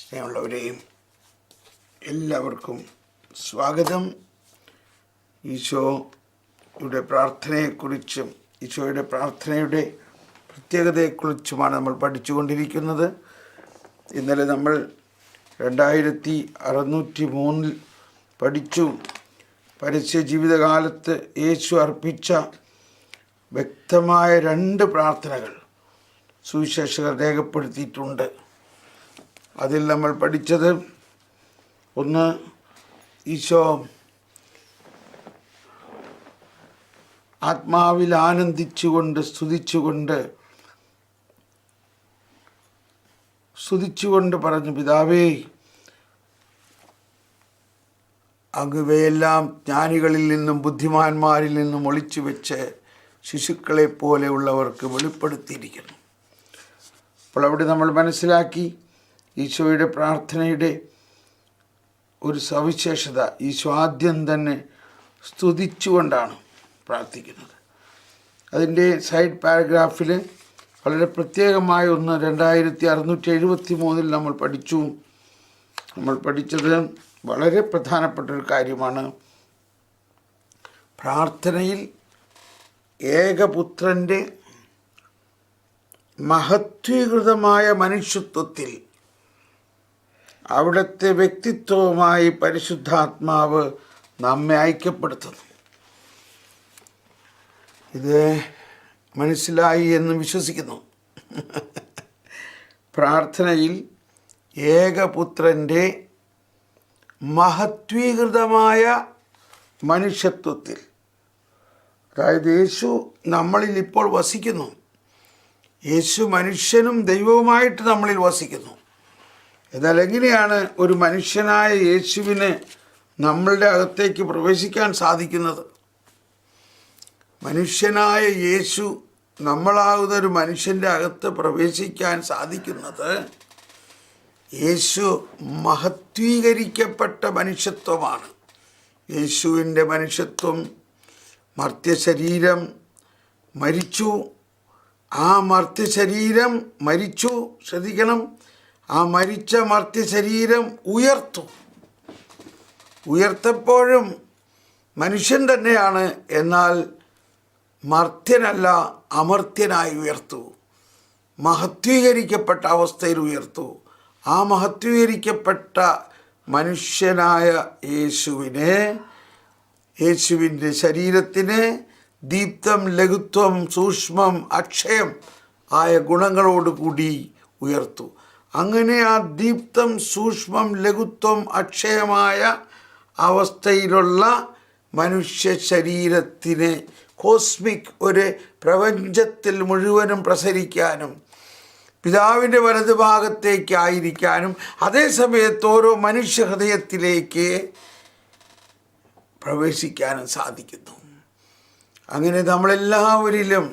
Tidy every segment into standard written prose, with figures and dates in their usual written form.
സ്നേഹമുള്ളവരെയും എല്ലാവർക്കും സ്വാഗതം. ഈശോയുടെ പ്രാർത്ഥനയെക്കുറിച്ചും ഈശോയുടെ പ്രാർത്ഥനയുടെ പ്രത്യേകതയെക്കുറിച്ചുമാണ് നമ്മൾ പഠിച്ചുകൊണ്ടിരിക്കുന്നത്. ഇന്നലെ നമ്മൾ 2603 പഠിച്ചു. പരസ്യ ജീവിതകാലത്ത് യേശു അർപ്പിച്ച വ്യക്തമായ 2 പ്രാർത്ഥനകൾ സുവിശേഷകർ രേഖപ്പെടുത്തിയിട്ടുണ്ട്. അതിൽ നമ്മൾ പഠിച്ചത്, ഒന്ന്, ഈശോ ആത്മാവിൽ ആനന്ദിച്ചുകൊണ്ട് സ്തുതിച്ചുകൊണ്ട് പറഞ്ഞു, പിതാവേ, അങ്ങ് ഇവയെല്ലാം ജ്ഞാനികളിൽ നിന്നും ബുദ്ധിമാന്മാരിൽ നിന്നും ഒളിച്ചു വെച്ച് ശിശുക്കളെ പോലെയുള്ളവർക്ക് വെളിപ്പെടുത്തിയിരിക്കുന്നു. അപ്പോൾ അവിടെ നമ്മൾ മനസ്സിലാക്കി ഈശോയുടെ പ്രാർത്ഥനയുടെ ഒരു സവിശേഷത. ഈശോ ആദ്യം തന്നെ സ്തുതിച്ചുകൊണ്ടാണ് പ്രാർത്ഥിക്കുന്നത്. അതിൻ്റെ സൈഡ് പാരഗ്രാഫിൽ വളരെ പ്രത്യേകമായ ഒന്ന് 2673 നമ്മൾ പഠിച്ചു. നമ്മൾ പഠിച്ചത് വളരെ പ്രധാനപ്പെട്ടൊരു കാര്യമാണ്. പ്രാർത്ഥനയിൽ ഏകപുത്രൻ്റെ മഹത്വീകൃതമായ മനുഷ്യത്വത്തിൽ അവിടുത്തെ വ്യക്തിത്വവുമായി പരിശുദ്ധാത്മാവ് നമ്മെ ഐക്യപ്പെടുത്തുന്നു. ഇത് മനസ്സിലായി എന്ന് വിശ്വസിക്കുന്നു. പ്രാർത്ഥനയിൽ ഏകപുത്രൻ്റെ മഹത്വീകൃതമായ മനുഷ്യത്വത്തിൽ, അതായത് യേശു നമ്മളിൽ ഇപ്പോൾ വസിക്കുന്നു. യേശു മനുഷ്യനും ദൈവവുമായിട്ട് നമ്മളിൽ വസിക്കുന്നു. എന്നാൽ എങ്ങനെയാണ് ഒരു മനുഷ്യനായ യേശുവിന് നമ്മളുടെ അകത്തേക്ക് പ്രവേശിക്കാൻ സാധിക്കുന്നത്? മനുഷ്യനായ യേശു നമ്മളാകുന്ന ഒരു മനുഷ്യൻ്റെ അകത്ത് പ്രവേശിക്കാൻ സാധിക്കുന്നത് യേശു മഹത്വീകരിക്കപ്പെട്ട മനുഷ്യത്വമാണ്. യേശുവിൻ്റെ മനുഷ്യത്വം, മർത്യശരീരം മരിച്ചു. ആ മർത്യശരീരം മരിച്ചു, ശ്രദ്ധിക്കണം, ആ മരിച്ച മർത്യശരീരം ഉയർത്തപ്പോഴും മനുഷ്യൻ തന്നെയാണ്. എന്നാൽ മർത്യനല്ല, അമർത്യനായി ഉയർത്തു. മഹത്വീകരിക്കപ്പെട്ട അവസ്ഥയിൽ ഉയർത്തു. ആ മഹത്വീകരിക്കപ്പെട്ട മനുഷ്യനായ യേശുവിൻ്റെ ശരീരത്തിന് ദീപ്തം, ലഘുത്വം, സൂക്ഷ്മം, അക്ഷയം ആയ ഗുണങ്ങളോടുകൂടി ഉയർത്തു. അങ്ങനെ ആ ദീപ്തം, സൂക്ഷ്മം, ലഘുത്വം, അക്ഷയമായ അവസ്ഥയിലുള്ള മനുഷ്യ ശരീരത്തിന് കോസ്മിക് ഒരു പ്രപഞ്ചത്തിൽ മുഴുവനും പ്രസരിക്കാനും പിതാവിൻ്റെ വലതുഭാഗത്തേക്കായിരിക്കാനും അതേസമയത്ത് ഓരോ മനുഷ്യ ഹൃദയത്തിലേക്ക് പ്രവേശിക്കാനും സാധിക്കുന്നു. അങ്ങനെ നമ്മളെല്ലാവരിലും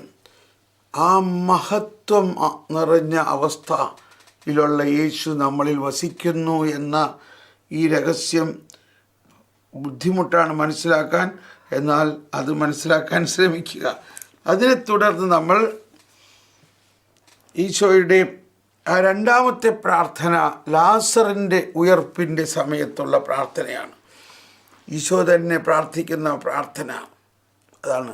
ആ മഹത്വം നിറഞ്ഞ അവസ്ഥയിലുള്ള യേശു നമ്മളിൽ വസിക്കുന്നു എന്ന ഈ രഹസ്യം ബുദ്ധിമുട്ടാണ് മനസ്സിലാക്കാൻ. എന്നാൽ അത് മനസ്സിലാക്കാൻ ശ്രമിക്കുക. അതിനെ തുടർന്ന് നമ്മൾ ഈശോയുടെ ആ 2ാമത്തെ പ്രാർത്ഥന ലാസറിൻ്റെ ഉയർപ്പിൻ്റെ സമയത്തുള്ള പ്രാർത്ഥനയാണ്. ഈശോ തന്നെ പ്രാർത്ഥിക്കുന്ന പ്രാർത്ഥന അതാണ്.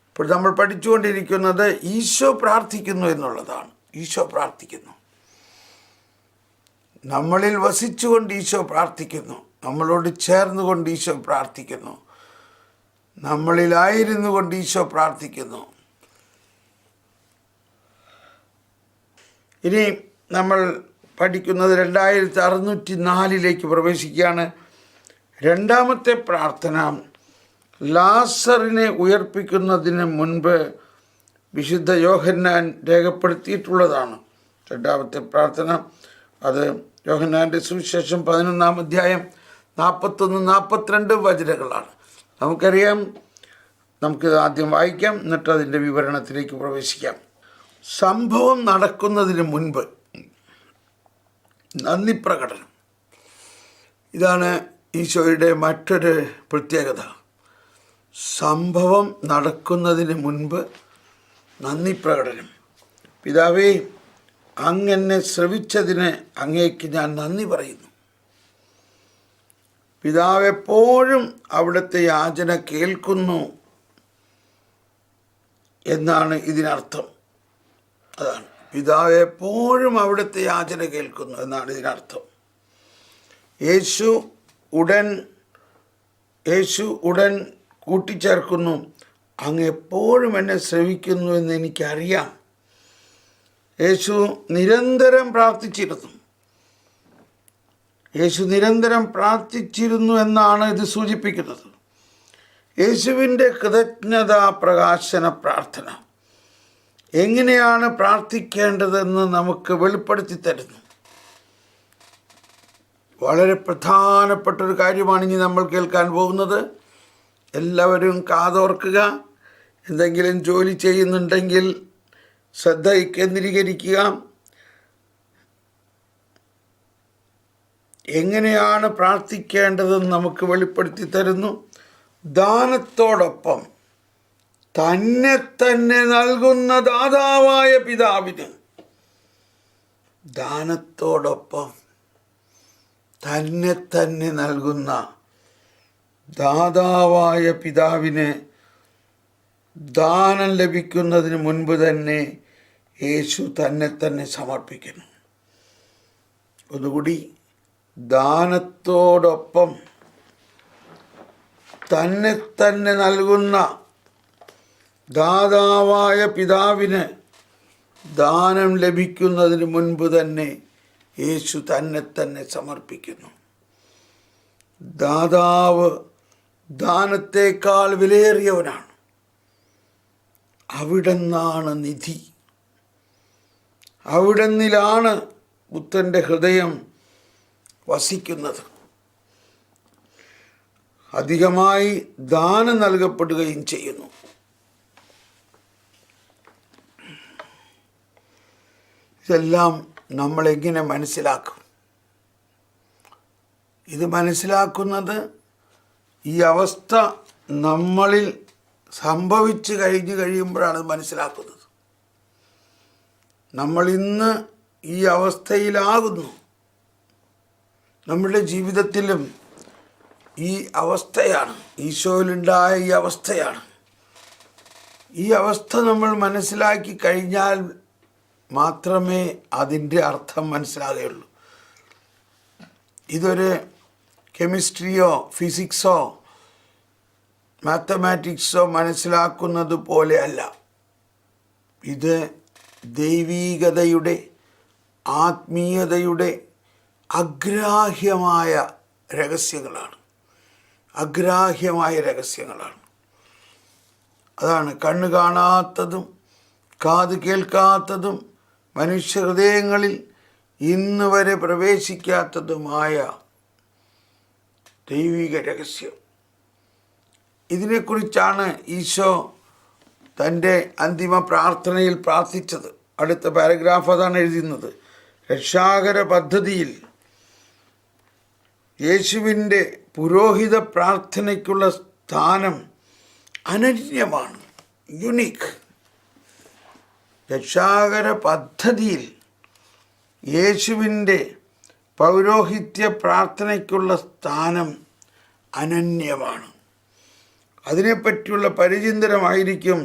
ഇപ്പോൾ നമ്മൾ പഠിച്ചുകൊണ്ടിരിക്കുന്നത് ഈശോ പ്രാർത്ഥിക്കുന്നു എന്നുള്ളതാണ്. ഈശോ പ്രാർത്ഥിക്കുന്നു, നമ്മളിൽ വസിച്ചുകൊണ്ട് ഈശോ പ്രാർത്ഥിക്കുന്നു, നമ്മളോട് ചേർന്നുകൊണ്ട് ഈശോ പ്രാർത്ഥിക്കുന്നു, നമ്മളിലായിരുന്നു കൊണ്ട് ഈശോ പ്രാർത്ഥിക്കുന്നു. ഇനി നമ്മൾ പഠിക്കുന്നത് 2604 പ്രവേശിക്കുകയാണ്. 2ാമത്തെ പ്രാർത്ഥന ലാസറിനെ ഉയർപ്പിക്കുന്നതിന് മുൻപ് വിശുദ്ധ യോഹന്നാൻ രേഖപ്പെടുത്തിയിട്ടുള്ളതാണ്. 2ാമത്തെ പ്രാർത്ഥന അത് യോഹന്നാൻ്റെ സുവിശേഷം 11-ാം അധ്യായം 41-42 വചനങ്ങളാണ്. നമുക്കറിയാം. നമുക്ക് ആദ്യം വായിക്കാം, എന്നിട്ട് അതിൻ്റെ വിവരണത്തിലേക്ക് പ്രവേശിക്കാം. സംഭവം നടക്കുന്നതിന് മുൻപ് നന്ദി പ്രകടനം. ഇതാണ് ഈശോയുടെ മറ്റൊരു പ്രത്യേകത. സംഭവം നടക്കുന്നതിന് മുൻപ് നന്ദി പ്രകടനം. പിതാവേ, അങ്ങനെ ശ്രവിച്ചതിന് അങ്ങേക്ക് ഞാൻ നന്ദി പറയുന്നു. പിതാവ് എപ്പോഴും അവിടുത്തെ യാചന കേൾക്കുന്നു എന്നാണ് ഇതിനർത്ഥം. അതാണ്, പിതാവ് എപ്പോഴും അവിടുത്തെ യാചന കേൾക്കുന്നു എന്നാണ് ഇതിനർത്ഥം. യേശു ഉടൻ കൂട്ടിച്ചേർക്കുന്നു, അങ്ങ് എപ്പോഴും എന്നെ ശ്രവിക്കുന്നു എന്ന് എനിക്കറിയാം. യേശു നിരന്തരം പ്രാർത്ഥിച്ചിരുന്നു എന്നാണ് ഇത് സൂചിപ്പിക്കുന്നത്. യേശുവിൻ്റെ കൃതജ്ഞതാ പ്രകാശന പ്രാർത്ഥന എങ്ങനെയാണ് പ്രാർത്ഥിക്കേണ്ടതെന്ന് നമുക്ക് വെളിപ്പെടുത്തി തരുന്നു. വളരെ പ്രധാനപ്പെട്ടൊരു കാര്യമാണ് ഇനി നമ്മൾ കേൾക്കാൻ പോകുന്നത്. എല്ലാവരും കാതോർക്കുക. എന്തെങ്കിലും ജോലി ചെയ്യുന്നുണ്ടെങ്കിൽ ശ്രദ്ധ കേന്ദ്രീകരിക്കുക. എങ്ങനെയാണ് പ്രാർത്ഥിക്കേണ്ടതെന്ന് നമുക്ക് വെളിപ്പെടുത്തി തരുന്നു. ദാനത്തോടൊപ്പം തന്നെ നൽകുന്ന ദാതാവായ പിതാവിന്, ദാനത്തോടൊപ്പം തന്നെ നൽകുന്ന ദാതാവായ പിതാവിന് ദാനം ലഭിക്കുന്നതിന് മുൻപ് തന്നെ യേശു തന്നെ സമർപ്പിക്കുന്നു. ഒന്നുകൂടി, ദാനത്തോടൊപ്പം തന്നെ നൽകുന്ന ദാതാവായ പിതാവിന് ദാനം ലഭിക്കുന്നതിന് മുൻപ് തന്നെ യേശു തന്നെ സമർപ്പിക്കുന്നു. ദാതാവ് ദാനത്തേക്കാൾ വിലയേറിയവനാണ്. അവിടുന്നാണ് നിധി. അവിടുന്നിലാണ് പുത്രൻ്റെ ഹൃദയം വസിക്കുന്നത്. അധികമായി ദാനം നൽകപ്പെടുകയും ചെയ്യുന്നു. ഇതെല്ലാം നമ്മളെങ്ങനെ മനസ്സിലാക്കും? ഇത് മനസ്സിലാക്കുന്നത് ഈ അവസ്ഥ നമ്മളിൽ സംഭവിച്ചു കഴിയുമ്പോഴാണ് മനസ്സിലാക്കുന്നത്. നമ്മളിന്ന് ഈ അവസ്ഥയിലാകുന്നു. നമ്മുടെ ജീവിതത്തിലും ഈ അവസ്ഥയാണ്, ഈശോയിലുണ്ടായ ഈ അവസ്ഥയാണ്. ഈ അവസ്ഥ നമ്മൾ മനസ്സിലാക്കി കഴിഞ്ഞാൽ മാത്രമേ അതിൻ്റെ അർത്ഥം മനസ്സിലാകുകയുള്ളൂ. ഇതൊരു കെമിസ്ട്രിയോ ഫിസിക്സോ മാത്തമാറ്റിക്സോ മനസ്സിലാക്കുന്നത് പോലെയല്ല. ഇത് ദൈവീകതയുടെ, ആത്മീയതയുടെ അഗ്രാഹ്യമായ രഹസ്യങ്ങളാണ്. അതാണ് കണ്ണ് കാണാത്തതും കാത് കേൾക്കാത്തതും മനുഷ്യഹൃദയങ്ങളിൽ ഇന്ന് വരെ പ്രവേശിക്കാത്തതുമായ ദൈവിക രഹസ്യം. ഇതിനെക്കുറിച്ചാണ് ഈശോ തൻ്റെ അന്തിമ പ്രാർത്ഥനയിൽ പ്രാർത്ഥിച്ചത്. അടുത്ത പാരഗ്രാഫ് അതാണ് എഴുതുന്നത്. രക്ഷാകര പദ്ധതിയിൽ യേശുവിൻ്റെ പുരോഹിത പ്രാർത്ഥനയ്ക്കുള്ള സ്ഥാനം അനന്യമാണ്, യുണീക്ക്. രക്ഷാകര പദ്ധതിയിൽ യേശുവിൻ്റെ പൗരോഹിത്യ പ്രാർത്ഥനയ്ക്കുള്ള സ്ഥാനം അനന്യമാണ്. അതിനെപ്പറ്റിയുള്ള പരിചിന്തനമായിരിക്കും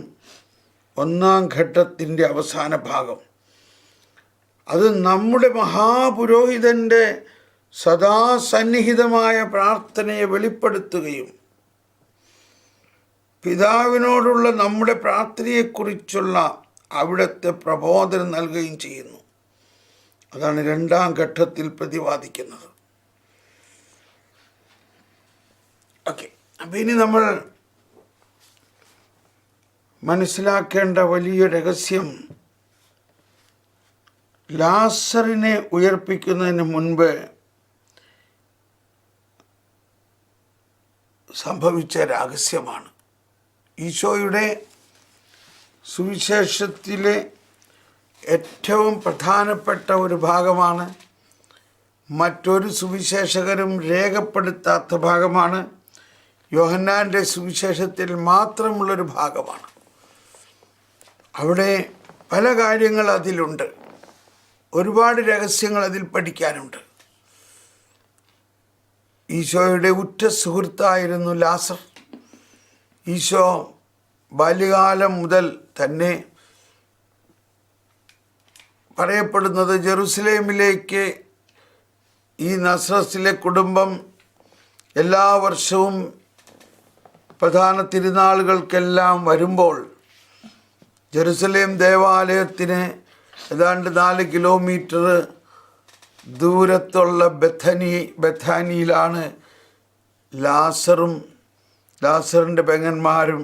1-ാം ഘട്ടത്തിൻ്റെ അവസാന ഭാഗം. അത് നമ്മുടെ മഹാപുരോഹിതൻ്റെ സദാസന്നിഹിതമായ പ്രാർത്ഥനയെ വെളിപ്പെടുത്തുകയും പിതാവിനോടുള്ള നമ്മുടെ പ്രാർത്ഥനയെക്കുറിച്ചുള്ള അവിടുത്തെ പ്രബോധനം നൽകുകയും ചെയ്യുന്നു. അതാണ് 2-ാം ഘട്ടത്തിൽ പ്രതിപാദിക്കുന്നത്. ഓക്കെ, അപ്പം ഇനി നമ്മൾ മനസ്സിലാക്കേണ്ട വലിയ രഹസ്യം, ലാസറിനെ ഉയർപ്പിക്കുന്നതിന് മുൻപ് സംഭവിച്ച രഹസ്യമാണ്. ഈശോയുടെ സുവിശേഷത്തിലെ ഏറ്റവും പ്രധാനപ്പെട്ട ഒരു ഭാഗമാണ്. മറ്റൊരു സുവിശേഷകരും രേഖപ്പെടുത്താത്ത ഭാഗമാണ്. യോഹന്നാൻ്റെ സുവിശേഷത്തിൽ മാത്രമുള്ളൊരു ഭാഗമാണ്. അവിടെ പല കാര്യങ്ങൾ അതിലുണ്ട്. ഒരുപാട് രഹസ്യങ്ങൾ അതിൽ പഠിക്കാനുണ്ട്. ഈശോയുടെ ഉറ്റ സുഹൃത്തായിരുന്നു ലാസർ. ഈശോ ബാല്യകാലം മുതൽ തന്നെ പറയപ്പെടുന്നത് ജെറുസലേമിലേക്ക് ഈ നസ്രത്തിലെ കുടുംബം എല്ലാ വർഷവും പ്രധാന തിരുനാളുകൾക്കെല്ലാം വരുമ്പോൾ ജെറുസലേം ദേവാലയത്തിന് ഏതാണ്ട് 4 കിലോമീറ്റർ ദൂരത്തുള്ള ബഥാനിയിലാണ് ലാസറിൻ്റെ പെങ്ങന്മാരും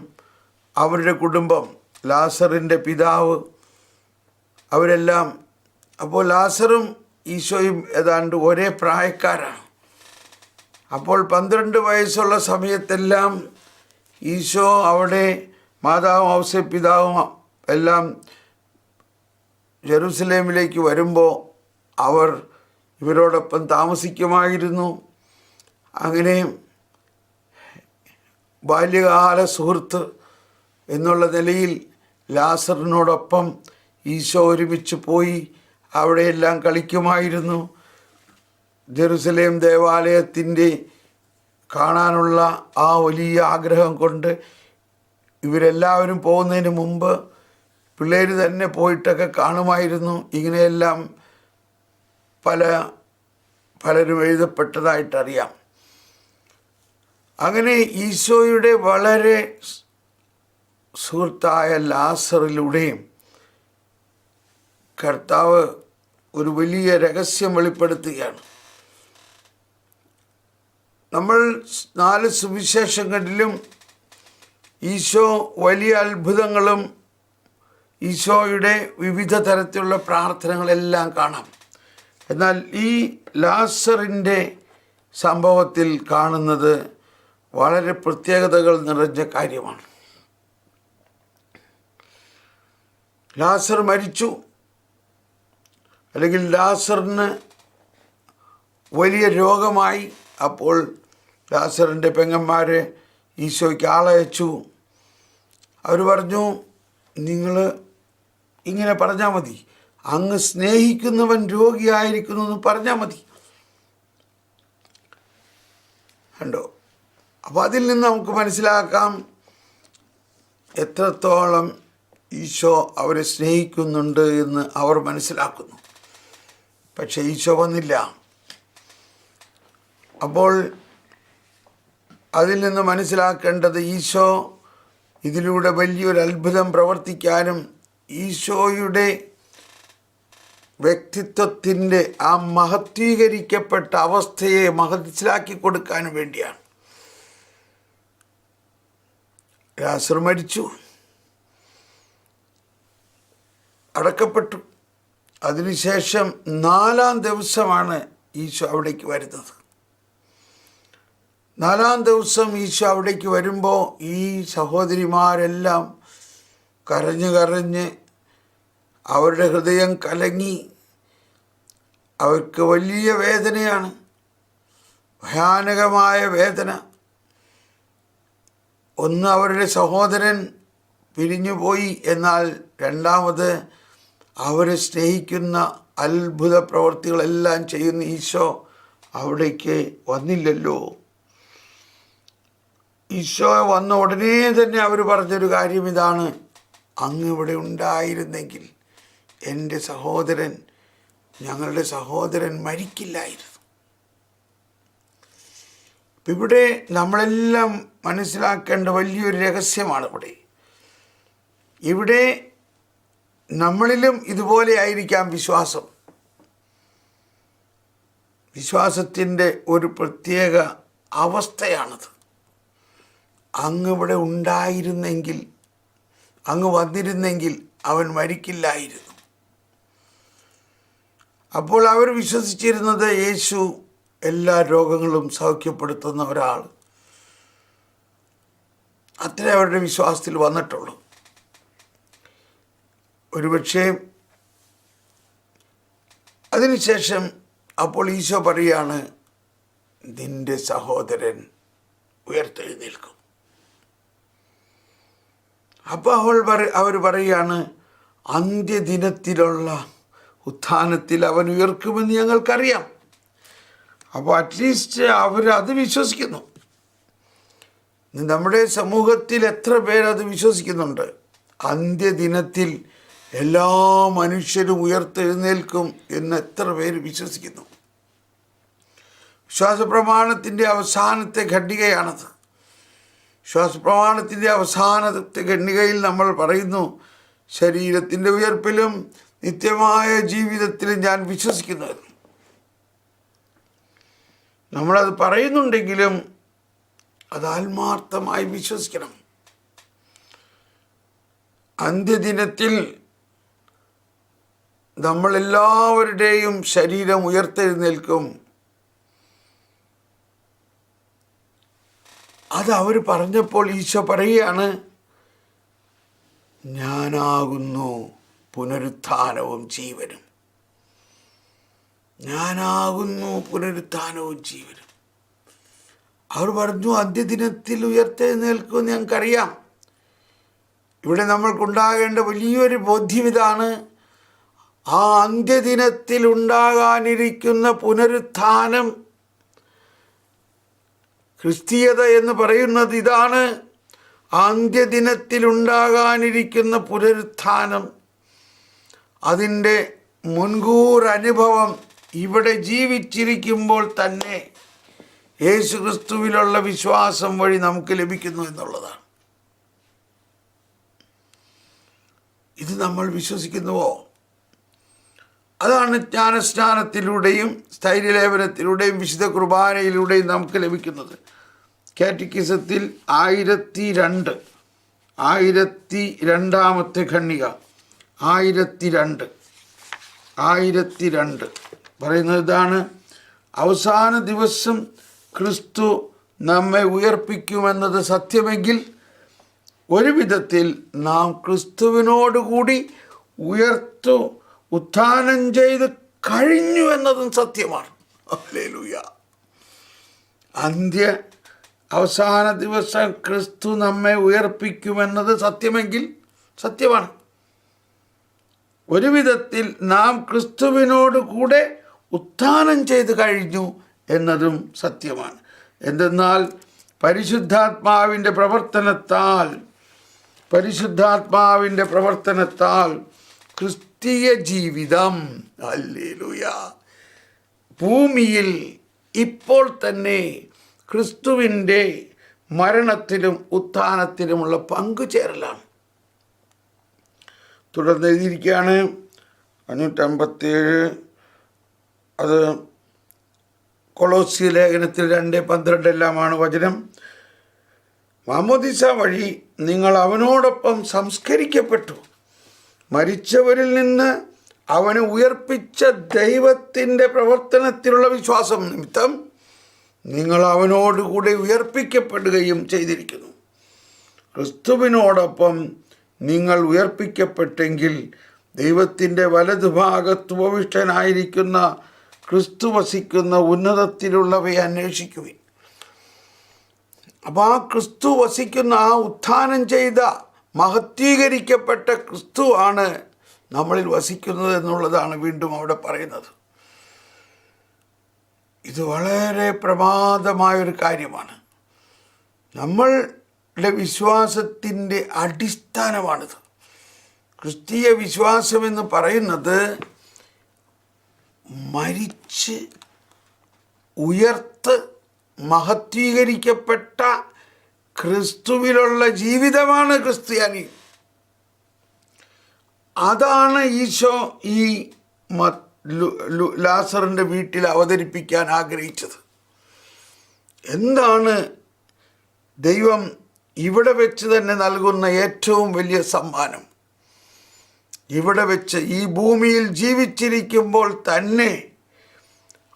അവരുടെ കുടുംബം, ലാസറിൻ്റെ പിതാവ്, അവരെല്ലാം. അപ്പോൾ ലാസറും ഈശോയും ഏതാണ്ട് ഒരേ പ്രായക്കാരാണ്. അപ്പോൾ 12 വയസ്സുള്ള സമയത്തെല്ലാം ഈശോ അവിടെ മാതാവും ഔസേപ്പിതാവും എല്ലാം ജെറുസലേമിലേക്ക് വരുമ്പോൾ അവർ ഇവരോടൊപ്പം താമസിക്കുമായിരുന്നു. അങ്ങനെ ബാല്യകാല സുഹൃത്ത് എന്നുള്ള നിലയിൽ ലാസറിനോടൊപ്പം ഈശോ ഒരുമിച്ച് പോയി അവിടെയെല്ലാം കളിക്കുമായിരുന്നു. ജെറുസലേം ദേവാലയത്തിൻ്റെ കാണാനുള്ള ആ വലിയ ആഗ്രഹം കൊണ്ട് ഇവരെല്ലാവരും പോകുന്നതിന് മുമ്പ് പിള്ളേർ തന്നെ പോയിട്ടൊക്കെ കാണുമായിരുന്നു. ഇങ്ങനെയെല്ലാം പലരും എഴുതപ്പെട്ടതായിട്ടറിയാം. അങ്ങനെ ഈശോയുടെ വളരെ സുഹൃത്തായ ലാസറിലൂടെയും കർത്താവ് ഒരു വലിയ രഹസ്യം വെളിപ്പെടുത്തുകയാണ്. നമ്മൾ 4 സുവിശേഷങ്ങളിലും ഈശോ വലിയ അത്ഭുതങ്ങളും ഈശോയുടെ വിവിധ തരത്തിലുള്ള പ്രാർത്ഥനകളെല്ലാം കാണാം. എന്നാൽ ഈ ലാസറിൻ്റെ സംഭവത്തിൽ കാണുന്നത് വളരെ പ്രത്യേകതകൾ നിറഞ്ഞ കാര്യമാണ്. ലാസർ മരിച്ചു, അല്ലെങ്കിൽ ലാസറിന് വലിയ രോഗമായി. അപ്പോൾ ലാസറിൻ്റെ പെങ്ങന്മാർ ഈശോയ്ക്ക് ആളയച്ചു. അവർ പറഞ്ഞു, നിങ്ങൾ ഇങ്ങനെ പറഞ്ഞാൽ മതി, അങ്ങ് സ്നേഹിക്കുന്നവൻ രോഗിയായിരിക്കുന്നു എന്ന് പറഞ്ഞാൽ മതി. കണ്ടോ? അപ്പോൾ അതിൽ നിന്ന് നമുക്ക് മനസ്സിലാക്കാം എത്രത്തോളം ഈശോ അവരെ സ്നേഹിക്കുന്നുണ്ട് എന്ന് അവർ മനസ്സിലാക്കുന്നു. പക്ഷേ ഈശോ വന്നില്ല. അപ്പോൾ അതിൽ നിന്ന് മനസ്സിലാക്കേണ്ടത് ഈശോ ഇതിലൂടെ വലിയൊരു അത്ഭുതം പ്രവർത്തിക്കാനും ഈശോയുടെ വ്യക്തിത്വത്തിൻ്റെ ആ മഹത്വീകരിക്കപ്പെട്ട അവസ്ഥയെ മനസ്സിലാക്കി കൊടുക്കാനും വേണ്ടിയാണ്. ലാസർ മരിച്ചു, അടക്കപ്പെട്ടു. അതിനുശേഷം 4-ാം ദിവസമാണ് ഈശോ അവിടേക്ക് വരുന്നത്. 4-ാം ദിവസം ഈശോ അവിടേക്ക് വരുമ്പോൾ ഈ സഹോദരിമാരെല്ലാം കരഞ്ഞ് അവരുടെ ഹൃദയം കലങ്ങി. അവർക്ക് വലിയ വേദനയാണ്, ഭയാനകമായ വേദന. ഒന്ന്, അവരുടെ സഹോദരൻ പിരിഞ്ഞുപോയി. എന്നാൽ രണ്ടാമത്, അവരെ സ്നേഹിക്കുന്ന അത്ഭുത പ്രവർത്തികളെല്ലാം ചെയ്യുന്ന ഈശോ അവിടേക്ക് വന്നില്ലല്ലോ. ഈശോ വന്ന ഉടനെ തന്നെ അവർ പറഞ്ഞൊരു കാര്യം ഇതാണ്: അങ്ങ് ഇവിടെ ഉണ്ടായിരുന്നെങ്കിൽ ഞങ്ങളുടെ സഹോദരൻ മരിക്കില്ലായിരുന്നു. ഇവിടെ നമ്മളെല്ലാം മനസ്സിലാക്കേണ്ട വലിയൊരു രഹസ്യമാണ്. ഇവിടെ നമ്മളിലും ഇതുപോലെ ആയിരിക്കാം വിശ്വാസത്തിൻ്റെ ഒരു പ്രത്യേക അവസ്ഥയാണത്. അങ്ങ് ഇവിടെ ഉണ്ടായിരുന്നെങ്കിൽ, അങ്ങ് വന്നിരുന്നെങ്കിൽ അവൻ മരിക്കില്ലായിരുന്നു. അപ്പോൾ അവർ വിശ്വസിച്ചിരുന്നത് യേശു എല്ലാ രോഗങ്ങളും സൗഖ്യപ്പെടുത്തുന്ന ഒരാൾ. അത്രേ അവരുടെ വിശ്വാസത്തിൽ വന്നിട്ടുള്ളൂ. ഒരുപക്ഷെ അതിനുശേഷം അപ്പോൾ ഈശോ പറയാണ്, നിന്റെ സഹോദരൻ ഉയർത്തെഴുന്നേൽക്കും. അപ്പോൾ അവർ പറയുകയാണ്, അന്ത്യദിനത്തിലുള്ള ഉത്ഥാനത്തിൽ അവൻ ഉയർക്കുമെന്ന് ഞങ്ങൾക്കറിയാം. അപ്പോൾ അറ്റ്ലീസ്റ്റ് അവരത് വിശ്വസിക്കുന്നു. നമ്മുടെ സമൂഹത്തിൽ എത്ര പേരത് വിശ്വസിക്കുന്നുണ്ട്? അന്ത്യദിനത്തിൽ എല്ലാ മനുഷ്യരും ഉയർത്തെഴുന്നേൽക്കും എന്ന് എത്ര പേര് വിശ്വസിക്കുന്നു? വിശ്വാസപ്രമാണത്തിൻ്റെ അവസാനത്തെ ഖണ്ഡികയാണത്. വിശ്വാസപ്രമാണത്തിൻ്റെ അവസാനത്തെ ഖണ്ഡികയിൽ നമ്മൾ പറയുന്നു, ശരീരത്തിൻ്റെ ഉയർപ്പിലും നിത്യമായ ജീവിതത്തിലും ഞാൻ വിശ്വസിക്കുന്നു. നമ്മളത് പറയുന്നുണ്ടെങ്കിലും അത് ആത്മാർത്ഥമായി വിശ്വസിക്കണം. അന്ത്യദിനത്തിൽ നമ്മളെല്ലാവരുടെയും ശരീരം ഉയർത്തെഴുന്നേൽക്കും. അത് അവർ പറഞ്ഞപ്പോൾ ഈശോ പറയുകയാണ്, ഞാനാകുന്നു പുനരുത്ഥാനവും ജീവനും. ഞാനാകുന്നു പുനരുത്ഥാനവും ജീവനും. അവർ പറഞ്ഞു, അന്ത്യദിനത്തിൽ ഉയർത്തെഴുന്നേൽക്കുമെന്ന് ഞങ്ങൾക്കറിയാം. ഇവിടെ നമ്മൾക്കുണ്ടാകേണ്ട വലിയൊരു ബോധ്യം ഇതാണ്, ആ അന്ത്യദിനത്തിൽ ഉണ്ടാകാനിരിക്കുന്ന പുനരുത്ഥാനം, ക്രിസ്തീയത എന്ന് പറയുന്നത് ഇതാണ്. അന്ത്യദിനത്തിൽ ഉണ്ടാകാനിരിക്കുന്ന പുനരുത്ഥാനം, അതിൻ്റെ മുൻകൂർ അനുഭവം ഇവിടെ ജീവിച്ചിരിക്കുമ്പോൾ തന്നെ യേശുക്രിസ്തുവിലുള്ള വിശ്വാസം വഴി നമുക്ക് ലഭിക്കുന്നു എന്നുള്ളതാണ്. ഇത് നമ്മൾ വിശ്വസിക്കുന്നുവോ? അതാണ് ജ്ഞാനസ്നാനത്തിലൂടെയും സ്ഥൈര്യലേപനത്തിലൂടെയും വിശുദ്ധ കുർബാനയിലൂടെയും നമുക്ക് ലഭിക്കുന്നത്. കാറ്റക്കിസത്തിൽ 1002 ഖണ്ഡിക 1002 പറയുന്നത് ഇതാണ്: അവസാന ദിവസം ക്രിസ്തു നമ്മെ ഉയർപ്പിക്കുമെന്നത് സത്യമെങ്കിൽ ഒരു വിധത്തിൽ നാം ക്രിസ്തുവിനോടുകൂടി ഉത്ഥാനം ചെയ്ത് കഴിഞ്ഞു എന്നതും സത്യമാണ്. ഹല്ലേലൂയ. അവസാന ദിവസം ക്രിസ്തു നമ്മെ ഉയർപ്പിക്കുമെന്നത് സത്യമെങ്കിൽ സത്യമാണ്. ഒരു വിധത്തിൽ നാം ക്രിസ്തുവിനോട് കൂടെ ഉത്ഥാനം ചെയ്ത് കഴിഞ്ഞു എന്നതും സത്യമാണ്. എന്തെന്നാൽ പരിശുദ്ധാത്മാവിൻ്റെ പ്രവർത്തനത്താൽ ക്രിസ്തീയ ജീവിതം, ഹല്ലേലൂയ, ഭൂമിയിൽ ഇപ്പോൾ തന്നെ ക്രിസ്തുവിൻ്റെ മരണത്തിലും ഉത്ഥാനത്തിലുമുള്ള പങ്കുചേരലാണ്. തുടർന്ന് എഴുതിയിരിക്കുകയാണ് 557, അത് കൊളോസ്യ ലേഖനത്തിൽ 2:12 എല്ലാമാണ് വചനം. മാമോദിസ വഴി നിങ്ങൾ അവനോടൊപ്പം സംസ്കരിക്കപ്പെട്ടു. മരിച്ചവരിൽ നിന്ന് അവനെ ഉയർപ്പിച്ച ദൈവത്തിൻ്റെ പ്രവർത്തനത്തിലുള്ള വിശ്വാസം നിമിത്തം നിങ്ങൾ അവനോടുകൂടെ ഉയർപ്പിക്കപ്പെടുകയും ചെയ്തിരിക്കുന്നു. ക്രിസ്തുവിനോടൊപ്പം നിങ്ങൾ ഉയർപ്പിക്കപ്പെട്ടെങ്കിൽ ദൈവത്തിൻ്റെ വലതുഭാഗത്ത് ഉപവിഷ്ടനായിരിക്കുന്ന ക്രിസ്തു വസിക്കുന്ന ഉന്നതത്തിലുള്ളവയെ അന്വേഷിക്കുവിൻ. അപ്പോൾ ആ ക്രിസ്തു വസിക്കുന്ന, ആ ഉത്ഥാനം ചെയ്ത മഹത്വീകരിക്കപ്പെട്ട ക്രിസ്തു ആണ് നമ്മളിൽ വസിക്കുന്നത് എന്നുള്ളതാണ് വീണ്ടും അവിടെ പറയുന്നത്. ഇത് വളരെ പ്രമാദമായൊരു കാര്യമാണ്. നമ്മളുടെ വിശ്വാസത്തിൻ്റെ അടിസ്ഥാനമാണിത്. ക്രിസ്തീയ വിശ്വാസമെന്ന് പറയുന്നത് മരിച്ച് ഉയർത്ത് മഹത്വീകരിക്കപ്പെട്ട ക്രിസ്തുവിലുള്ള ജീവിതമാണ് ക്രിസ്ത്യാനി. അതാണ് ഈശോ ഈ ലാസറിൻ്റെ വീട്ടിൽ അവതരിപ്പിക്കാൻ ആഗ്രഹിച്ചത്. എന്താണ് ദൈവം ഇവിടെ വെച്ച് തന്നെ നൽകുന്ന ഏറ്റവും വലിയ സമ്മാനം? ഇവിടെ വെച്ച് ഈ ഭൂമിയിൽ ജീവിച്ചിരിക്കുമ്പോൾ തന്നെ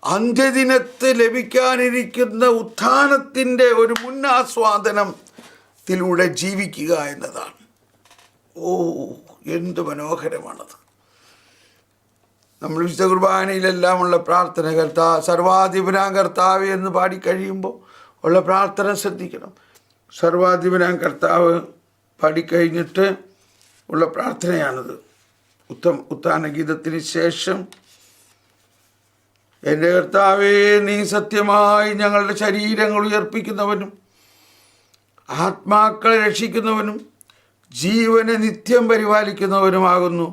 അന്ത്യദിനത്ത് ലഭിക്കാനിരിക്കുന്ന ഉത്ഥാനത്തിൻ്റെ ഒരു മുന്നാസ്വാദനത്തിലൂടെ ജീവിക്കുക എന്നതാണ്. എന്ത് മനോഹരമാണത്! നമ്മൾ വിശുദ്ധ കുർബാനയിലെല്ലാമുള്ള പ്രാർത്ഥന, സർവാധിപനാം കർത്താവ് എന്ന് പാടിക്കഴിയുമ്പോൾ ഉള്ള പ്രാർത്ഥന ശ്രദ്ധിക്കണം. സർവാധിപനാം കർത്താവ് പാടിക്കഴിഞ്ഞിട്ട് ഉള്ള പ്രാർത്ഥനയാണിത്. ഉത്ഥാന ഗീതത്തിന് ശേഷം, എൻ്റെ കർത്താവേ, നീ സത്യമായി ഞങ്ങളുടെ ശരീരങ്ങൾ ഉയർപ്പിക്കുന്നവനും ആത്മാക്കളെ രക്ഷിക്കുന്നവനും ജീവനെ നിത്യം പരിപാലിക്കുന്നവനുമാകുന്നു.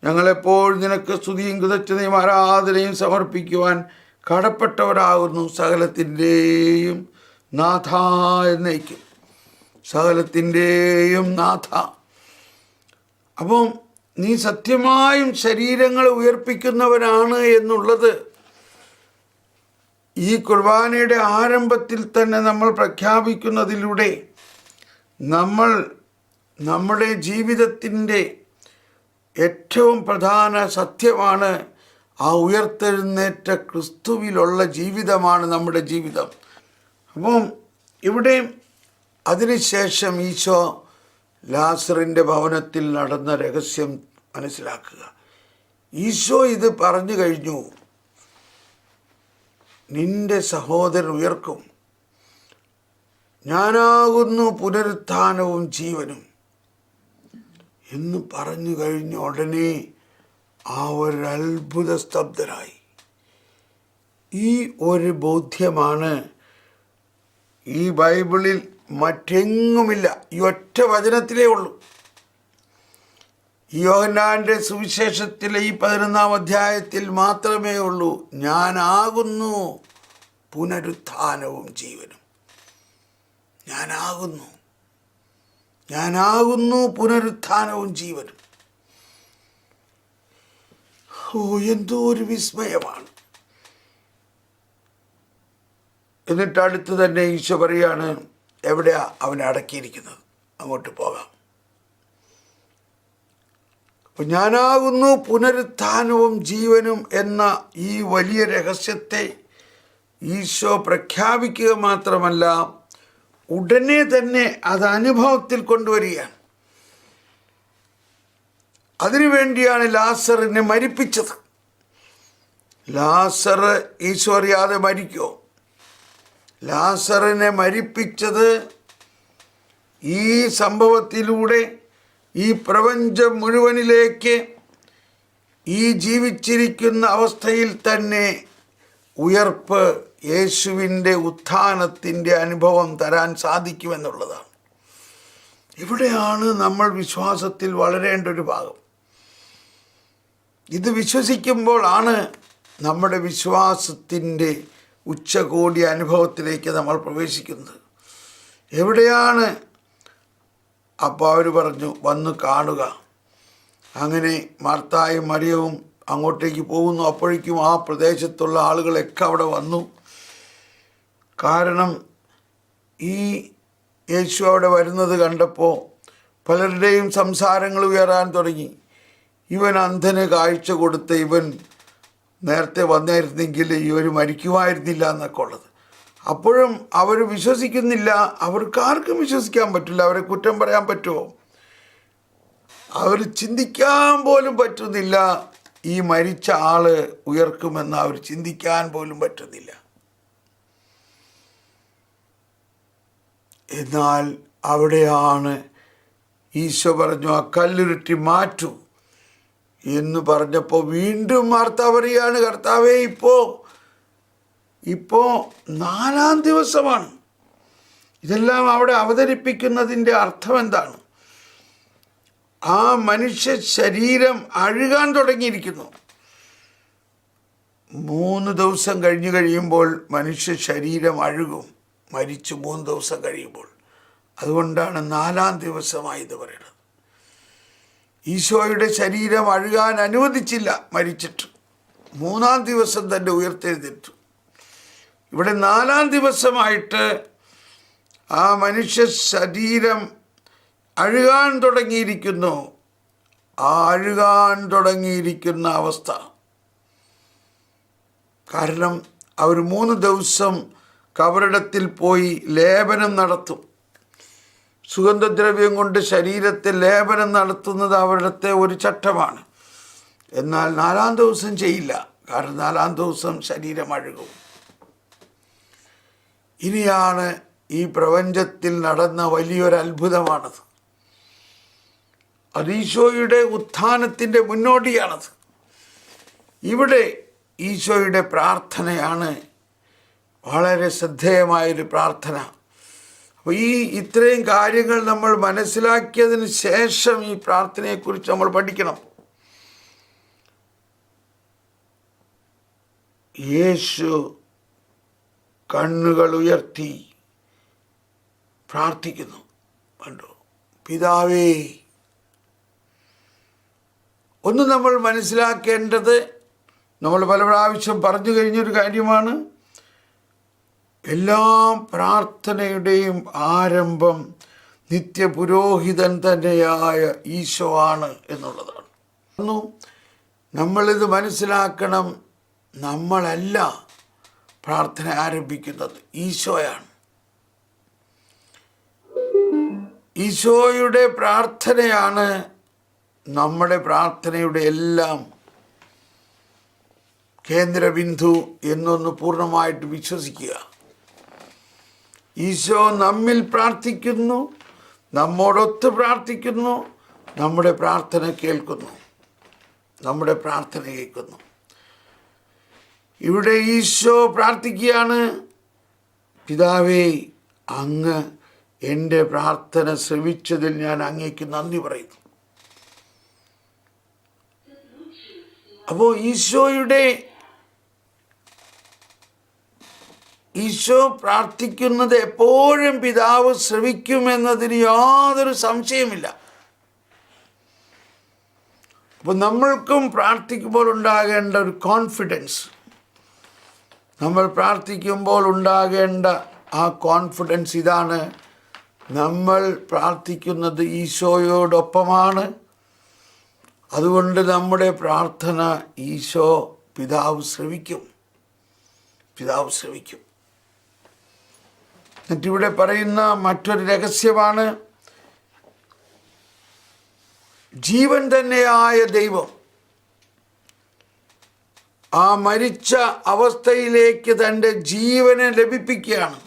ഞങ്ങളെപ്പോൾ നിനക്ക് സ്തുതിയും കൃതജ്ഞതയും ആരാധനയും സമർപ്പിക്കുവാൻ കടപ്പെട്ടവരാകുന്നു. സകലത്തിൻ്റെയും നാഥ എന്നേക്കും. സകലത്തിൻ്റെയും നാഥ. അപ്പം നീ സത്യമായും ശരീരങ്ങളെ ഉയർപ്പിക്കുന്നവനാണ് എന്നുള്ളത് ഈ കുർബാനയുടെ ആരംഭത്തിൽ തന്നെ നമ്മൾ പ്രഖ്യാപിക്കുന്നതിലൂടെ നമ്മൾ നമ്മുടെ ജീവിതത്തിൻ്റെ ഏറ്റവും പ്രധാന സത്യമാണ്. ആ ഉയർത്തെഴുന്നേറ്റ ക്രിസ്തുവിലുള്ള ജീവിതമാണ് നമ്മുടെ ജീവിതം. അപ്പം ഇവിടെ അതിനുശേഷം ഈശോ ലാസറിൻ്റെ ഭവനത്തിൽ നടന്ന രഹസ്യം മനസ്സിലാക്കുക. ഈശോ ഇത് പറഞ്ഞു കഴിഞ്ഞു, നിന്റെ സഹോദരൻ ഉയർക്കും, ഞാനാകുന്നു പുനരുത്ഥാനവും ജീവനും എന്ന് പറഞ്ഞു കഴിഞ്ഞ ഉടനെ ഒരു അത്ഭുത സ്തബ്ധരായി. ഈ ഒരു ബോധ്യമാണ് ഈ ബൈബിളിൽ മറ്റെങ്ങുമില്ല, ഈ ഒറ്റ വചനത്തിലേ ഉള്ളൂ. യോഹന്നാൻ്റെ സുവിശേഷത്തിലെ ഈ 11-ാം അധ്യായത്തിൽ മാത്രമേ ഉള്ളൂ, ഞാനാകുന്നു പുനരുത്ഥാനവും ജീവനും. ഞാനാകുന്നു പുനരുത്ഥാനവും ജീവനും. എന്തോ ഒരു വിസ്മയമാണ്. എന്നിട്ട് അടുത്ത് തന്നെ ഈശോ പറയാണ്, എവിടെയാ അവനെ അടക്കിയിരിക്കുന്നത്, അങ്ങോട്ട് പോകാം. അപ്പം ഞാനാകുന്നു പുനരുത്ഥാനവും ജീവനും എന്ന ഈ വലിയ രഹസ്യത്തെ ഈശോ പ്രഖ്യാപിക്കുക മാത്രമല്ല, ഉടനെ തന്നെ അത് അനുഭവത്തിൽ കൊണ്ടുവരികയാണ്. അതിനുവേണ്ടിയാണ് ലാസറിനെ മരിപ്പിച്ചത്. ലാസർ ഈശോ അറിയാതെ മരിക്കുമോ? ലാസറിനെ മരിപ്പിച്ചത് ഈ സംഭവത്തിലൂടെ ഈ പ്രപഞ്ചം മുഴുവനിലേക്ക് ഈ ജീവിച്ചിരിക്കുന്ന അവസ്ഥയിൽ തന്നെ ഉയർപ്പ്, യേശുവിൻ്റെ ഉത്ഥാനത്തിൻ്റെ അനുഭവം തരാൻ സാധിക്കുമെന്നുള്ളതാണ്. ഇവിടെയാണ് നമ്മൾ വിശ്വാസത്തിൽ വളരേണ്ട ഒരു ഭാഗം. ഇത് വിശ്വസിക്കുമ്പോഴാണ് നമ്മുടെ വിശ്വാസത്തിൻ്റെ ഉച്ചകോടി അനുഭവത്തിലേക്ക് നമ്മൾ പ്രവേശിക്കുന്നത്. എവിടെയാണ്? അപ്പോൾ അവർ പറഞ്ഞു, വന്ന് കാണുക. അങ്ങനെ മാർത്തായും മറിയവും അങ്ങോട്ടേക്ക് പോകുന്നു. അപ്പോഴേക്കും ആ പ്രദേശത്തുള്ള ആളുകളൊക്കെ അവിടെ വന്നു. കാരണം ഈ യേശു അവിടെ വരുന്നത് കണ്ടപ്പോൾ പലരുടെയും സംസാരങ്ങൾ ഉയരാൻ തുടങ്ങി. ഇവൻ അന്ധന് കാഴ്ച കൊടുത്ത ഇവൻ നേരത്തെ വന്നായിരുന്നെങ്കിൽ ഇവർ മരിക്കുമായിരുന്നില്ല എന്നൊക്കെ ഉള്ളത്. അപ്പോഴും അവർ വിശ്വസിക്കുന്നില്ല. അവർക്കാർക്കും വിശ്വസിക്കാൻ പറ്റില്ല. അവരെ കുറ്റം പറയാൻ പറ്റുമോ? അവർ ചിന്തിക്കാൻ പോലും പറ്റുന്നില്ല. ഈ മരിച്ച ആള് ഉയർക്കുമെന്ന് അവർ ചിന്തിക്കാൻ പോലും പറ്റുന്നില്ല. എന്നാൽ അവിടെയാണ് ഈശോ പറഞ്ഞു, ആ കല്ലുരുട്ടി മാറ്റൂ എന്ന് പറഞ്ഞപ്പോൾ വീണ്ടും മാർത്ത പറയുകയാണ്, കർത്താവേ, ഇപ്പോൾ 4-ാം ദിവസമാണ്. ഇതെല്ലാം അവിടെ അവതരിപ്പിക്കുന്നതിൻ്റെ അർത്ഥം എന്താണ്? ആ മനുഷ്യ ശരീരം അഴുകാൻ തുടങ്ങിയിരിക്കുന്നു. 3 ദിവസം കഴിയുമ്പോൾ മനുഷ്യ ശരീരം അഴുകും, മരിച്ചു 3 ദിവസം കഴിയുമ്പോൾ. അതുകൊണ്ടാണ് 4-ാം ദിവസമായത് പറയുന്നത്. ഈശോയുടെ ശരീരം അഴുകാൻ അനുവദിച്ചില്ല. മരിച്ചിട്ട് 3-ാം ദിവസം തന്നെ ഉയർത്തെഴുന്നേറ്റു. ഇവിടെ 4-ാം ദിവസമായിട്ട് ആ മനുഷ്യ ശരീരം അഴുകാൻ തുടങ്ങിയിരിക്കുന്നു. ആ അഴുകാൻ തുടങ്ങിയിരിക്കുന്ന അവസ്ഥ കാരണം അവർ 3 ദിവസം കബറിടത്തിൽ പോയി ലേപനം നടത്തും. സുഗന്ധദ്രവ്യം കൊണ്ട് ശരീരത്തെ ലേപനം നടത്തുന്നത് അവരുടെ ഒരു ചട്ടമാണ്. എന്നാൽ 4-ാം ദിവസം ചെയ്യില്ല. കാരണം 4-ാം ദിവസം ശരീരം അഴുകും. ഇനിയാണ് ഈ പ്രപഞ്ചത്തിൽ നടന്ന വലിയൊരു അത്ഭുതമാണത്. അത് ഈശോയുടെ ഉത്ഥാനത്തിൻ്റെ മുന്നോടിയാണത്. ഇവിടെ ഈശോയുടെ പ്രാർത്ഥനയാണ് വളരെ ശ്രദ്ധേയമായൊരു പ്രാർത്ഥന. അപ്പോൾ ഇത്രയും കാര്യങ്ങൾ നമ്മൾ മനസ്സിലാക്കിയതിന് ശേഷം ഈ പ്രാർത്ഥനയെക്കുറിച്ച് നമ്മൾ പഠിക്കണം. യേശു കണ്ണുകൾ ഉയർത്തി പ്രാർത്ഥിക്കുന്നു. കണ്ടോ? പിതാവേ. ഒന്ന് നമ്മൾ മനസ്സിലാക്കേണ്ടത്, നമ്മൾ പല പ്രാവശ്യം പറഞ്ഞു കഴിഞ്ഞൊരു കാര്യമാണ്, എല്ലാ പ്രാർത്ഥനയുടെയും ആരംഭം നിത്യപുരോഹിതൻ തന്നെയായ ഈശോ ആണ് എന്നുള്ളതാണ്. നമ്മളിത് മനസ്സിലാക്കണം. നമ്മളല്ല പ്രാർത്ഥന ആരംഭിക്കുന്നത്, ഈശോയാണ്. ഈശോയുടെ പ്രാർത്ഥനയാണ് നമ്മുടെ പ്രാർത്ഥനയുടെ എല്ലാം കേന്ദ്രബിന്ദു എന്നൊന്ന് പൂർണ്ണമായിട്ട് വിശ്വസിക്കുക. ഈശോ നമ്മിൽ പ്രാർത്ഥിക്കുന്നു, നമ്മോടൊത്ത് പ്രാർത്ഥിക്കുന്നു, നമ്മുടെ പ്രാർത്ഥന കേൾക്കുന്നു. ഇവിടെ ഈശോ പ്രാർത്ഥിക്കുകയാണ്, പിതാവേ, അങ്ങ് എൻ്റെ പ്രാർത്ഥന ശ്രവിച്ചതിൽ ഞാൻ അങ്ങേക്ക് നന്ദി പറയുന്നു. അപ്പോൾ ഈശോ പ്രാർത്ഥിക്കുന്നത് എപ്പോഴും പിതാവ് ശ്രവിക്കുമെന്നതിന് യാതൊരു സംശയമില്ല. അപ്പോൾ നമ്മൾക്കും പ്രാർത്ഥിക്കുമ്പോൾ ഉണ്ടാകേണ്ട ഒരു കോൺഫിഡൻസ്, നമ്മൾ പ്രാർത്ഥിക്കുമ്പോൾ ഉണ്ടാകേണ്ട ആ കോൺഫിഡൻസ് ഇതാണ്: നമ്മൾ പ്രാർത്ഥിക്കുന്നത് ഈശോയോടൊപ്പമാണ്. അതുകൊണ്ട് നമ്മുടെ പ്രാർത്ഥന പിതാവ് ശ്രവിക്കും. എന്നിട്ടിവിടെ പറയുന്ന മറ്റൊരു രഹസ്യമാണ്, ജീവൻ തന്നെയായ ദൈവം ആ മരിച്ച അവസ്ഥയിലേക്ക് തൻ്റെ ജീവനെ ലഭിപ്പിക്കുകയാണ്.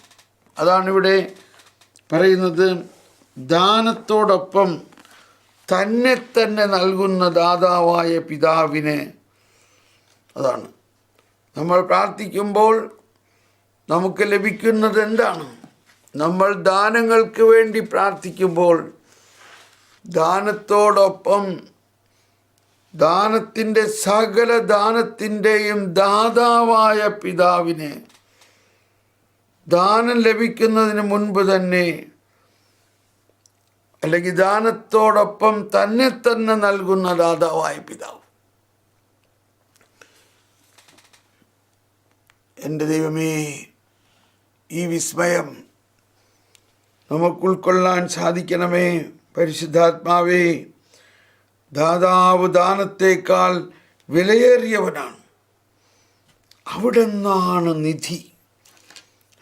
അതാണിവിടെ പറയുന്നത്, ദാനത്തോടൊപ്പം തന്നെ തന്നെ നൽകുന്ന ദാതാവായ പിതാവിനെ. അതാണ് നമ്മൾ പ്രാർത്ഥിക്കുമ്പോൾ നമുക്ക് ലഭിക്കുന്നത്. എന്താണ്? നമ്മൾ ദാനങ്ങൾക്ക് വേണ്ടി പ്രാർത്ഥിക്കുമ്പോൾ ദാനത്തോടൊപ്പം ദാനത്തിൻ്റെ സകല ദാനത്തിൻ്റെയും ദാതാവായ പിതാവിനെ, ദാനം ലഭിക്കുന്നതിന് മുൻപ് തന്നെ, അല്ലെങ്കിൽ ദാനത്തോടൊപ്പം തന്നെ തന്നെ നൽകുന്ന ദാതാവായ പിതാവ്. എൻ്റെ ദൈവമേ, ഈ വിസ്മയം നമുക്ക് ഉൾക്കൊള്ളാൻ സാധിക്കണമേ. പരിശുദ്ധാത്മാവേ, ദാതാവ് ദാനത്തേക്കാൾ വിലയേറിയവനാണ്. അവിടെ നിന്നാണ് നിധി.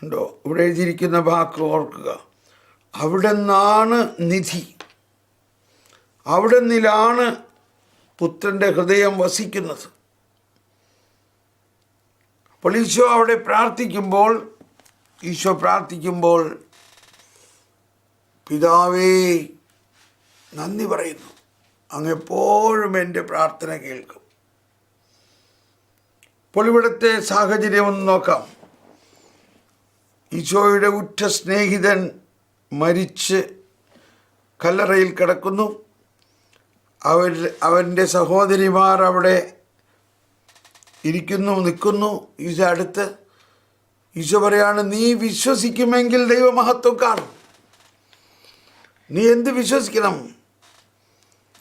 ഉണ്ടോ? ഇവിടെ എഴുതിയിരിക്കുന്ന വാക്ക് ഓർക്കുക. അവിടെ നിന്നാണ് നിധി. അവിടെ നിന്നാണ് പുത്രൻ്റെ ഹൃദയം വസിക്കുന്നത്. അപ്പോൾ ഈശോ പ്രാർത്ഥിക്കുമ്പോൾ പിതാവേ, നന്ദി പറയുന്നു. അങ്ങ് എപ്പോഴും എൻ്റെ പ്രാർത്ഥന കേൾക്കും. അപ്പോൾ ഇവിടുത്തെ സാഹചര്യം ഒന്ന് നോക്കാം. ഈശോയുടെ ഉറ്റ സ്നേഹിതൻ മരിച്ച് കല്ലറയിൽ കിടക്കുന്നു. അവൻ്റെ സഹോദരിമാർ അവിടെ നിൽക്കുന്നു. ഈശോ അടുത്ത്. ഈശോ പറയാണ്, നീ വിശ്വസിക്കുമെങ്കിൽ ദൈവമഹത്വം കാണും. നീ എന്ത് വിശ്വസിക്കണം?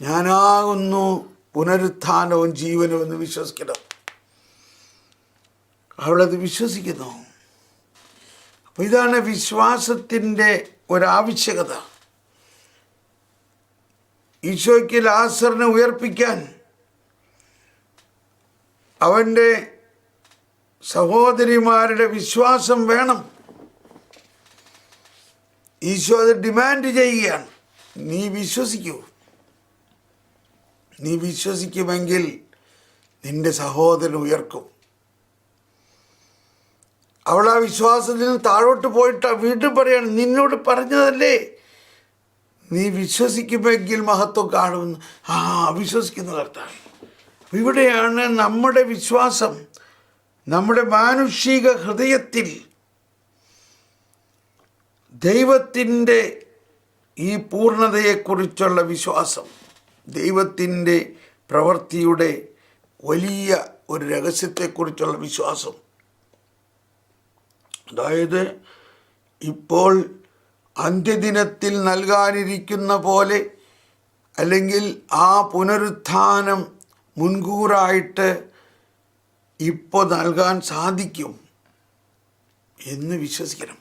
ഞാനാകുന്നു പുനരുത്ഥാനവും ജീവനും എന്ന് വിശ്വസിക്കണം. അവളത് വിശ്വസിക്കുന്നു. അപ്പോൾ ഇതാണ് വിശ്വാസത്തിൻ്റെ ഒരാവശ്യകത. ഈശോയ്ക്ക് ലാസറിനെ ഉയർപ്പിക്കാൻ അവൻ്റെ സഹോദരിമാരുടെ വിശ്വാസം വേണം. ഈശോ അത് ഡിമാൻഡ് ചെയ്യുകയാണ്. നീ വിശ്വസിക്കുമെങ്കിൽ നിന്റെ സഹോദരൻ ഉയർക്കും. അവൾ ആ വിശ്വാസത്തിൽ നിന്ന് താഴോട്ട് പോയിട്ട് വീണ്ടും പറയാണ്, നിന്നോട് പറഞ്ഞതല്ലേ, നീ വിശ്വസിക്കുമെങ്കിൽ മഹത്വം കാണുമെന്ന്. വിശ്വസിക്കുന്ന കർത്താവ്. ഇവിടെയാണ് നമ്മുടെ വിശ്വാസം, നമ്മുടെ മാനുഷിക ഹൃദയത്തിൽ ദൈവത്തിൻ്റെ ഈ പൂർണ്ണതയെക്കുറിച്ചുള്ള വിശ്വാസം, ദൈവത്തിൻ്റെ പ്രവൃത്തിയുടെ വലിയ ഒരു രഹസ്യത്തെക്കുറിച്ചുള്ള വിശ്വാസം. അതായത് ഇപ്പോൾ അന്ത്യദിനത്തിൽ നൽകാനിരിക്കുന്ന പോലെ, അല്ലെങ്കിൽ ആ പുനരുത്ഥാനം മുൻകൂറായിട്ട് ഇപ്പോൾ നൽകാൻ സാധിക്കും എന്ന് വിശ്വസിക്കണം.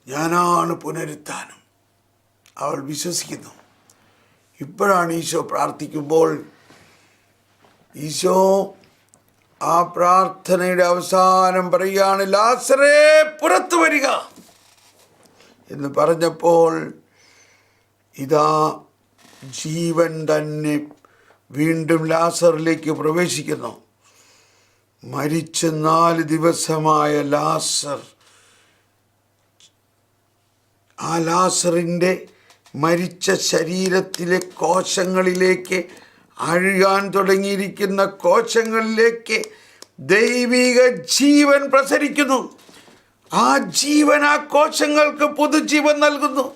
ഞാനാണ് പുനരുത്ഥാനം. അവൾ വിശ്വസിക്കുന്നു. ഇപ്പോഴാണ് ഈശോ പ്രാർത്ഥിക്കുമ്പോൾ ഈശോ ആ പ്രാർത്ഥനയുടെ അവസാനം പറയുകയാണ്, ലാസറേ പുറത്തു വരിക എന്ന് പറഞ്ഞപ്പോൾ ഇതാ ജീവൻ തന്നെ വീണ്ടും ലാസറിലേക്ക് പ്രവേശിക്കുന്നു. മരിച്ച് 4 ദിവസമായ ലാസർ, ആ ലാസറിൻ്റെ മരിച്ച ശരീരത്തിലെ കോശങ്ങളിലേക്ക്, അഴുകാൻ തുടങ്ങിയിരിക്കുന്ന കോശങ്ങളിലേക്ക് ദൈവിക ജീവൻ പ്രസരിക്കുന്നു. ആ ജീവൻ ആ കോശങ്ങൾക്ക് പുതുജീവൻ നൽകുന്നു.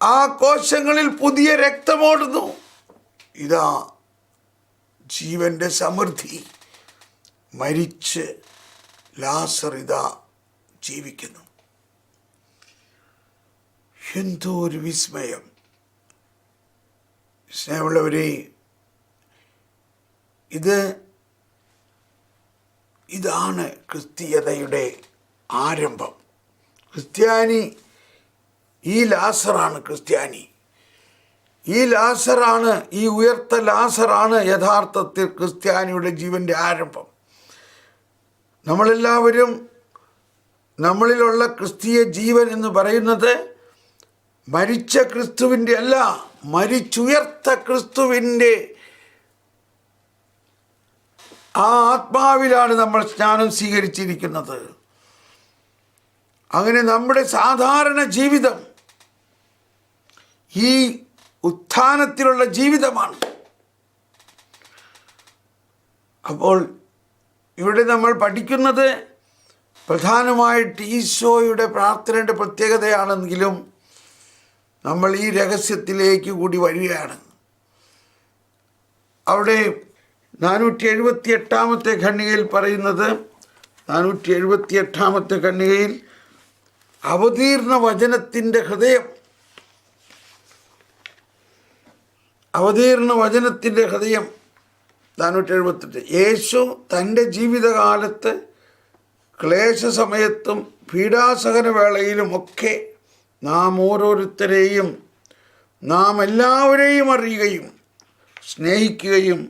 ആ കോശങ്ങളിൽ പുതിയ രക്തമോടുന്നു. ഇതാ ജീവൻ്റെ സമൃദ്ധി. മരിച്ച് ലാസർ ഇതാ ജീവിക്കുന്നു. എന്തോ ഒരു വിസ്മയം! സ്നേഹമുള്ളവരെ, ഇതാണ് ക്രിസ്തീയതയുടെ ആരംഭം. ക്രിസ്ത്യാനി, ഈ ലാസറാണ് ക്രിസ്ത്യാനി. ഈ ലാസറാണ്, ഈ ഉയർത്ത ലാസറാണ് യഥാർത്ഥത്തിൽ ക്രിസ്ത്യാനിയുടെ ജീവൻ്റെ ആരംഭം. നമ്മളെല്ലാവരും, നമ്മളിലുള്ള ക്രിസ്തീയ ജീവൻ എന്ന് പറയുന്നത് മരിച്ച ക്രിസ്തുവിൻ്റെ അല്ല, മരിച്ചുയർത്ത ക്രിസ്തുവിൻ്റെ ആ ആത്മാവിലാണ് നമ്മൾ സ്നാനം സ്വീകരിച്ചിരിക്കുന്നത്. അങ്ങനെ നമ്മുടെ സാധാരണ ജീവിതം ഈ ഉത്ഥാനത്തിലുള്ള ജീവിതമാണ്. അപ്പോൾ ഇവിടെ നമ്മൾ പഠിക്കുന്നത് പ്രധാനമായിട്ട് ഈശോയുടെ പ്രാർത്ഥനയുടെ പ്രത്യേകതയാണെങ്കിലും നമ്മൾ ഈ രഹസ്യത്തിലേക്ക് കൂടി വരികയാണ്. അവിടെ 478 ഖണ്ഡികയിൽ പറയുന്നത്, 478 ഖണ്ഡികയിൽ അവതീർണ വചനത്തിൻ്റെ ഹൃദയം, അവതീർണ വചനത്തിൻ്റെ ഹൃദയം 478. യേശു തൻ്റെ ജീവിതകാലത്ത് ക്ലേശസമയത്തും പീഡാസഹന വേളയിലുമൊക്കെ നാം ഓരോരുത്തരെയും, നാം എല്ലാവരെയും അറിയുകയും സ്നേഹിക്കുകയും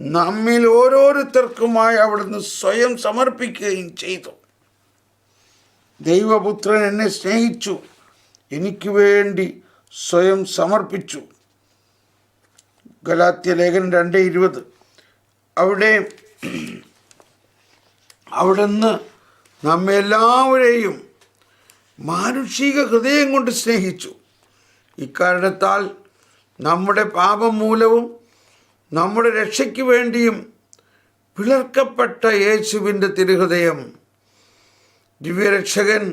നമ്മിൽ ഓരോരുത്തർക്കുമായി അവിടുന്ന് സ്വയം സമർപ്പിക്കുകയും ചെയ്തു. ദൈവപുത്രൻ എന്നെ സ്നേഹിച്ചു, എനിക്ക് വേണ്ടി സ്വയം സമർപ്പിച്ചു. ഗലാത്യ ലേഖനം 2:20. അവിടുന്ന് നമ്മെല്ലാവരെയും മാനുഷിക ഹൃദയം കൊണ്ട് സ്നേഹിച്ചു. ഇക്കാരണത്താൽ നമ്മുടെ പാപം മൂലവും നമ്മുടെ രക്ഷയ്ക്ക് വേണ്ടിയും പിളർക്കപ്പെട്ട യേശുവിൻ്റെ തിരുഹൃദയം ദിവ്യരക്ഷകൻ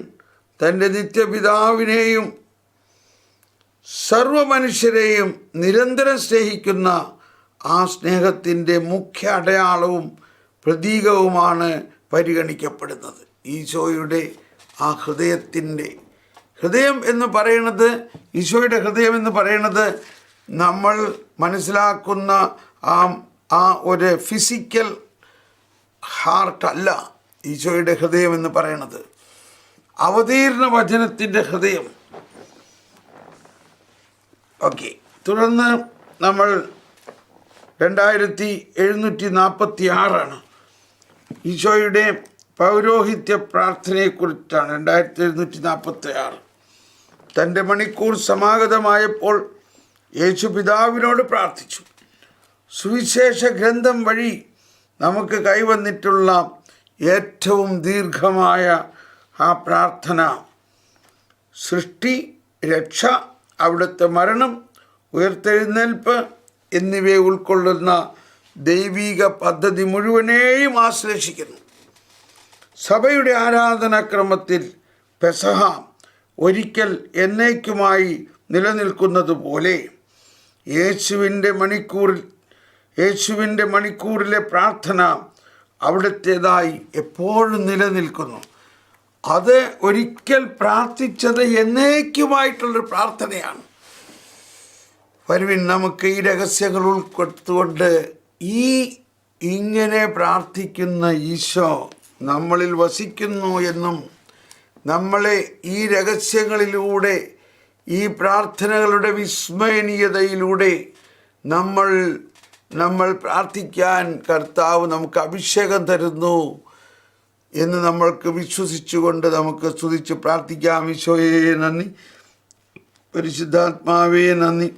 തൻ്റെ നിത്യപിതാവിനെയും സർവമനുഷ്യരെയും നിരന്തരം സ്നേഹിക്കുന്ന ആ സ്നേഹത്തിൻ്റെ മുഖ്യ അടയാളവും പ്രതീകവുമാണ് പരിഗണിക്കപ്പെടുന്നത്. ഈശോയുടെ ആ ഹൃദയം എന്ന് പറയുന്നത്, ഈശോയുടെ ഹൃദയം എന്ന് പറയുന്നത് നമ്മൾ മനസ്സിലാക്കുന്ന ആ ഒരു ഫിസിക്കൽ ഹാർട്ടല്ല ഈശോയുടെ ഹൃദയം എന്ന് പറയുന്നത്. അവതീർണ വചനത്തിൻ്റെ ഹൃദയം. ഓക്കെ, തുടർന്ന് നമ്മൾ 2746 ഈശോയുടെ പൗരോഹിത്യ പ്രാർത്ഥനയെക്കുറിച്ചാണ്. 2746. തൻ്റെ മണിക്കൂർ സമാഗതമായപ്പോൾ യേശു പിതാവിനോട് പ്രാർത്ഥിച്ചു. സുവിശേഷ ഗ്രന്ഥം വഴി നമുക്ക് കൈവന്നിട്ടുള്ള ഏറ്റവും ദീർഘമായ ആ പ്രാർത്ഥന സൃഷ്ടി, രക്ഷ, അവിടുത്തെ മരണം, ഉയർത്തെഴുന്നേൽപ്പ് എന്നിവയെ ഉൾക്കൊള്ളുന്ന ദൈവിക പദ്ധതി മുഴുവനെയും ആശ്ലേഷിക്കുന്നു. സഭയുടെ ആരാധനാക്രമത്തിൽ പെസഹ ഒരിക്കൽ എന്നേക്കുമായി നിലനിൽക്കുന്നത് പോലെ യേശുവിൻ്റെ മണിക്കൂറിലെ പ്രാർത്ഥന അവിടുത്തേതായി എപ്പോഴും നിലനിൽക്കുന്നു. അത് ഒരിക്കൽ പ്രാർത്ഥിച്ചത് എന്നേക്കുമായിട്ടുള്ളൊരു പ്രാർത്ഥനയാണ്. വരുവിൻ, നമുക്ക് ഈ രഹസ്യങ്ങൾ ഉൾക്കൊടുത്തുകൊണ്ട് ഇങ്ങനെ പ്രാർത്ഥിക്കുന്ന ഈശോ നമ്മളിൽ വസിക്കുന്നു എന്നും നമ്മളെ ഈ രഹസ്യങ്ങളിലൂടെ, ഈ പ്രാർത്ഥനകളുടെ വിസ്മയനീയതയിലൂടെ നമ്മൾ പ്രാർത്ഥിക്കാൻ കർത്താവ് നമുക്ക് അഭിഷേകം തരുന്നു എന്ന് നമ്മൾക്ക് വിശ്വസിച്ചുകൊണ്ട് നമുക്ക് സ്തുതിച്ച് പ്രാർത്ഥിക്കാം. ഈശോയെ നന്ദി, പരിശുദ്ധാത്മാവേ നന്ദി.